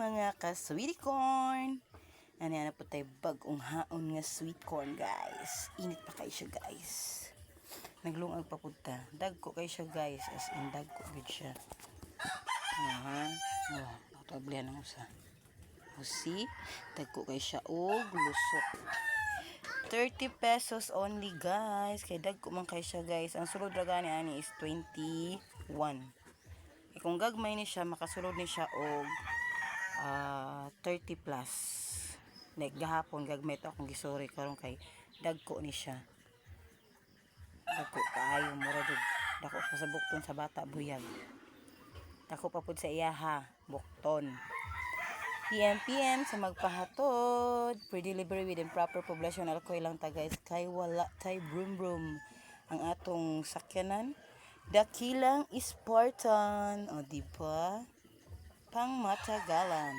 mga ka-sweetie corn. Ano po tayo bagong haon nga sweet corn guys. Init pa kayo siya guys. Naglungag pa punta. Dagko kayo siya guys. As in dagko good siya. Oh, natablihan ang usa. See? Dagko kayo siya. Lusok. 30 pesos only guys. Kaya dagko man kayo siya guys. Ang sulod raga ni ani is 21. Kung gagmay ni siya, makasulod ni siya og 30 plus. Like gahapon gagmay to akong gisuri karon kay dagko ni siya. Dagko kaayo mura jud. Dako pa sa bukton sa bata buyag. Dako pa pud sa iyaha, bukton. PM sa magpahatod. Pre-delivery within proper poblacion. Alkoy lang ta guys. Kay wala tay brum brum ang atong sakyanan. Dakilang Spartan. O diba? Pang matagalan.